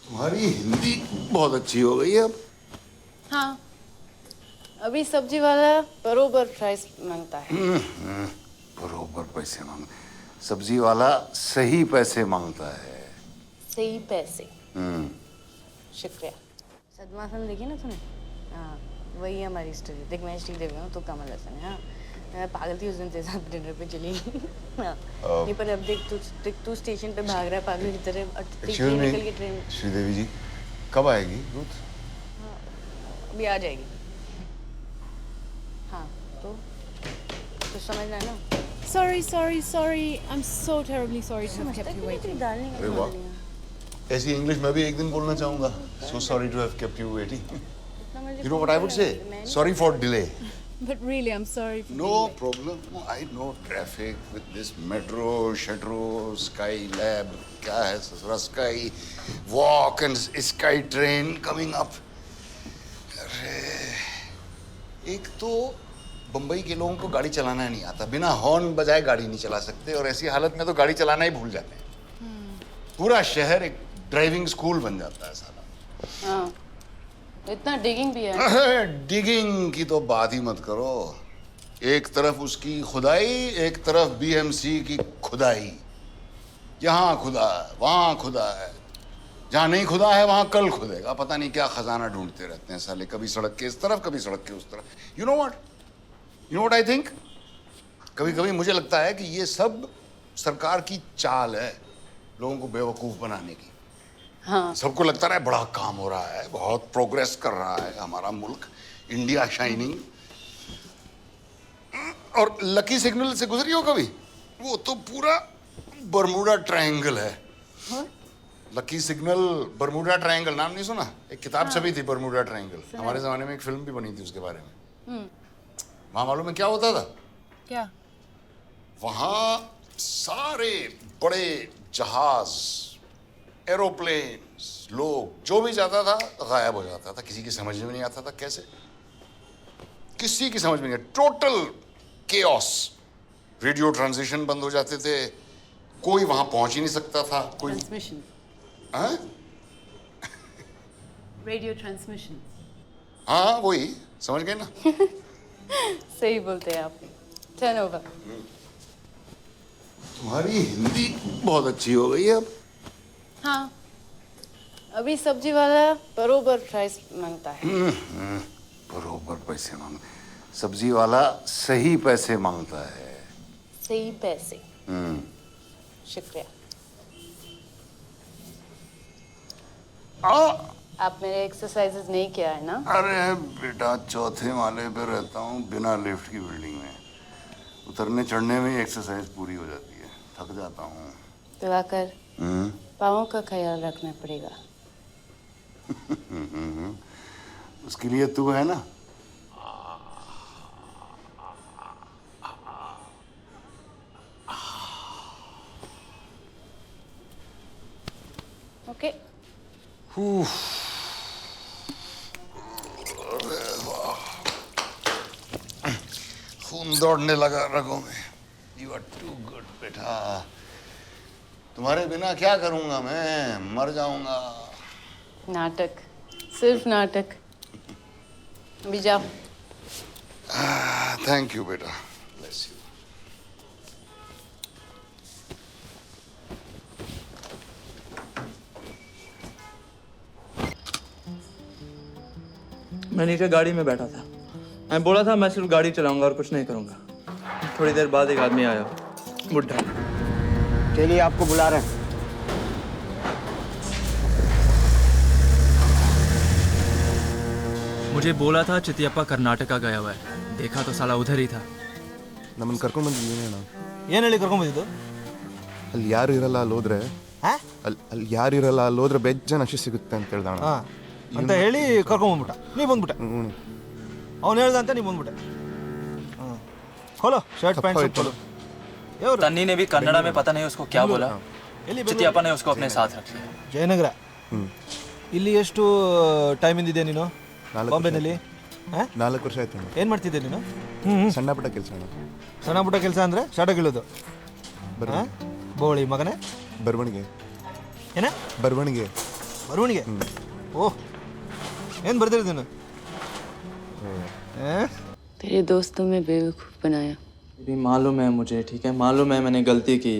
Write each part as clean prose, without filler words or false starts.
तुम्हारी हिंदी बहुत अच्छी हो गई है अब। हाँ, अभी सब्जी वाला बरोबर प्राइस मांगता है। बरोबर पैसे मांग। सब्जी वाला सही पैसे मांगता है। सही पैसे। शुक्रिया। सदमासन देखी ना तूने? हाँ, वही हमारी स्टोरी। देख मैं श्रीदेवी हूँ तो कमल हसन है। हाँ, मैं पागल थी उस दिन तेरे साथ डिनर पे चली गई। हाँ, नहीं पर अब देख तू स्टेशन पे भाग रहा है पागल की तरह और निकल के ट्रेन। श्रीदेवी जी कब आएगी रुथ? अभी आ जाएगी। हाँ, तो समझ रहा है ना? Sorry. I'm so terribly sorry to have kept you waiting. अरे वाह, ऐसी इंग्लिश मैं भी एक दिन बोलना चाहूँगा। So sorry to have kept you waiting. You know what I would say? Sorry for delay. But really, I'm sorry for No problem. No, I know traffic with this metro, Shetro, Skylab, क्या है ससुरा Sky Walk and Sky Train coming up. अरे, एक तो बम्बई के लोगों को गाड़ी चलाना नहीं आता, बिना हॉर्न बजाए गाड़ी नहीं चला सकते और ऐसी हालत में तो गाड़ी चलाना ही भूल जाते हैं। पूरा शहर एक ड्राइविंग स्कूल बन जाता है साला। हाँ, इतना डिगिंग भी है। डिगिंग की तो बात ही मत करो। एक तरफ उसकी खुदाई, एक तरफ बीएमसी की खुदाई। यहाँ खुदा है, वहाँ खुदा है, जहाँ नहीं खुदा है वहाँ कल खुदेगा। पता नहीं क्या खजाना ढूंढते रहते हैं साले, कभी सड़क के इस तरफ कभी सड़क के उस तरफ। You know what I think, कभी कभी मुझे लगता है कि ये सब सरकार की चाल है लोगों को बेवकूफ बनाने की। हाँ, सबको लगता रहा है बड़ा काम हो रहा है, बहुत प्रोग्रेस कर रहा है हमारा मुल्क, इंडिया शाइनिंग। और लकी सिग्नल से गुजरी हो कभी? वो तो पूरा बरमूडा ट्रायंगल है। लकी सिग्नल, बरमूडा ट्रायंगल, नाम नहीं सुना? एक किताब छपी थी बरमूडा ट्रायंगल। हमारे जमाने में एक फिल्म भी बनी थी उसके बारे में। वहां मालूम है क्या होता था? क्या? वहां सारे बड़े जहाज, एरोप्लेन, लोग जो भी जाता था गायब हो जाता था। किसी की समझ में नहीं आता था कैसे, किसी की समझ में नहीं। Total chaos. रेडियो ट्रांसमिशन बंद हो जाते थे, कोई वहां पहुंच ही नहीं सकता था। कोई ट्रांसमिशन, रेडियो ट्रांसमिशन। हाँ वही, समझ गए ना? सही बोलते हैं आप। Turn over. तुम्हारी हिंदी बहुत अच्छी हो गई है अब। हाँ, अभी सब्जी वाला बरोबर प्राइस मांगता है। बरोबर पैसे मांग। सब्जी वाला सही पैसे मांगता है। सही पैसे। शुक्रिया। आप मेरे एक्सरसाइजेस नहीं किया है ना? अरे बेटा, चौथे माले पे रहता हूँ बिना लिफ्ट की बिल्डिंग में। उतरने चढ़ने में एक्सरसाइज पूरी हो जाती है, थक जाता हूँ। तो आकर पाँव का ख्याल रखना पड़ेगा। उसके लिए तू है ना? ओके। खून दौड़ने लगा रगों में। यू आर टू गुड बेटा। तुम्हारे बिना क्या करूंगा मैं, मर जाऊंगा। नाटक, सिर्फ नाटक। अभी जाओ। थैंक यू बेटा, ब्लेस यू। मैं नीचे गाड़ी में बैठा था। मैं बोला था मैं सिर्फ गाड़ी चलाऊंगा और कुछ नहीं करूंगा। थोड़ी देर बाद एक आदमी आया, बुढ़ा। चलिए, आपको बुला रहे हैं। मुझे बोला था चितियप्पा कर्नाटका गया हुआ है, देखा तो साला उधर ही था। ನಮ್ಮನ್ನು ಕರ್ಕೊಂಡು ಬಂದಿದ್ದೀವಿ ಅಣ್ಣ. ಏನು ಹೇಳಿ ಕರ್ಕೊಂಡ್ಬಂದಿದ್ದು? ಅಲ್ಲಿ ಯಾರು ಇರಲ್ಲ ಅಲ್ಲೋದ್ರೆ, ಅಲ್ಲಿ ಯಾರು ಇರಲ್ಲ ಅಲ್ಲೋದ್ರೆ ಬೆಜ್ಜ ನಶೆ ಸಿಗುತ್ತೆ ಅಂತ ಹೇಳ್ದ ಅಣ್ಣ. ಅಂತ ಹೇಳಿ ಕರ್ಕೊಂಡ್ಬಂದ್ಬಿಟ್ಟ. ನೀ ಬಂದ್ಬಿಟ್ಟೆ. ಅವ್ನು ಹೇಳ್ದ ಅಂತ ನೀ ಬಂದ್ಬಿಟ್ಟೆ. खोलो शर्ट पैंट सब खोलो। तन्नी ने भी कन्नड़ा में पता नहीं उसको क्या बोला, चितियप्पा ने उसको अपने साथ रख लिया। ಜಯನಗರ. ಇಲ್ಲಿ ಎಷ್ಟು ಟೈಮ್ ಇಂದಿದೆ ನೀನು ಬಾಂಬೆನಲ್ಲಿ? 4 ವರ್ಷ ಆಯ್ತು ಅಣ್ಣ. ಏನು ಮಾಡ್ತಿದ್ದೆ ನೀನು? ಸಣ್ಣ ಪುಟ್ಟ ಕೆಲಸ ಅಣ್ಣ. ಸಣ್ಣ ಪುಟ್ಟ ಕೆಲಸ ಅಂದರೆ ಶಾರ್ಟಾಗಿ ಹೇಳೋದು. ಬೋಳಿ ಮಗನೇ. ಬರವಣಿಗೆ. ಏನ? ಬರವಣಿಗೆ. ಬರುವಣಿಗೆ ಓ ಏನು ಬರ್ದಿರಿ ನೀನು तेरे दोस्तों में बेवकूफ़ बनाया। भी मालूम है मुझे, ठीक है, मालूम है मैंने गलती की।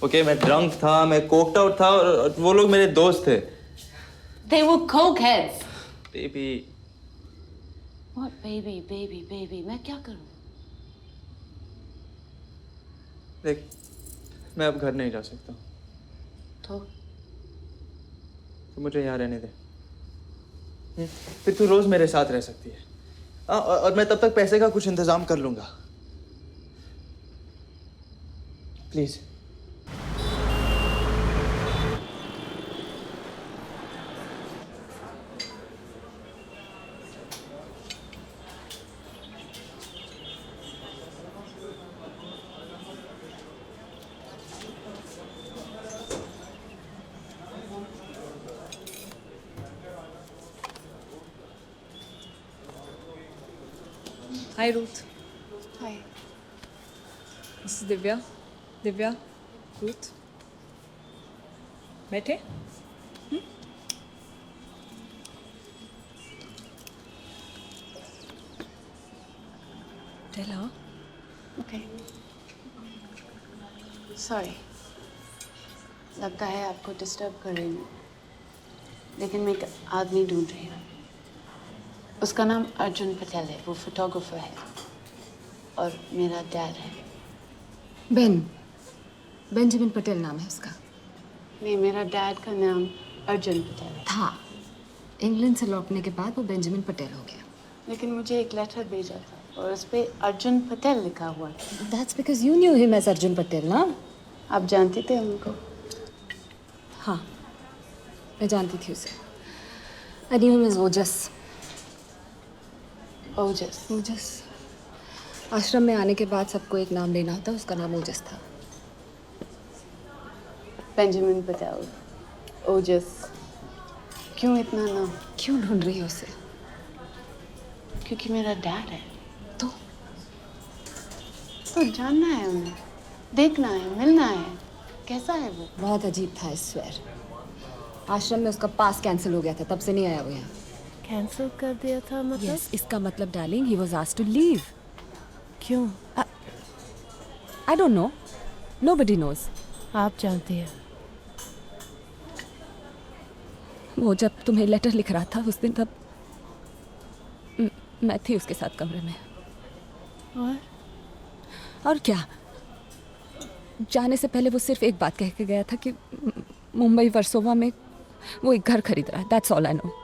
ओके, मैं ड्रंक था, मैं कोक्ड आउट था और वो लोग मेरे दोस्त थे। They were cokeheads. Baby, What baby, baby, baby? मैं क्या करूँ? देख, मैं अब घर नहीं जा सकता, तो तो मुझे यहाँ रहने दे। फिर तू रोज मेरे साथ रह सकती है। और मैं तब तक पैसे का कुछ इंतजाम कर लूंगा, please. Hi, Ruth. Hi. This is Divya. Divya, Ruth. बैठे? Tell her. okay. Sorry. लगता है आपको डिस्टर्ब कर रही हूँ, लेकिन मैं एक आदमी ढूंढ रही हूँ। उसका नाम अर्जुन पटेल है, वो फोटोग्राफर है और मेरा डैड है। बेंजामिन पटेल नाम है उसका। नहीं, मेरा डैड का नाम अर्जुन पटेल है। था, इंग्लैंड से लौटने के बाद वो बेंजामिन पटेल हो गया। लेकिन मुझे एक लेटर भेजा था और उस पर अर्जुन पटेल लिखा हुआ था। That's because you knew him as Arjun Patel ना? आप जानते थे उनको? हाँ, मैं जानती थी उसे। I knew him as ओजस। ओजस। ओजस। आश्रम में आने के बाद सबको एक नाम लेना होता, उसका नाम ओजस था। बेंजामिन पटेल, ओजस, क्यों इतना नाम? क्यों ढूंढ रही हो उसे? क्योंकि मेरा डैड है। तो जानना है उन्हें, देखना है, मिलना है। कैसा है वो? बहुत अजीब था, I swear। आश्रम में उसका पास कैंसिल हो गया था, तब से नहीं आया वो यहाँ। कैंसिल कर दिया था मतलब? Yes, इसका मतलब darling, he was asked to leave। क्यों? I don't know, nobody knows। आप जानती हैं। वो जब तुम्हें लेटर लिख रहा था उस दिन, तब मैं थी उसके साथ कमरे में। और क्या, जाने से पहले वो सिर्फ एक बात कह के गया था कि मुंबई वर्सोवा में वो एक घर खरीद रहा है। That's all I know.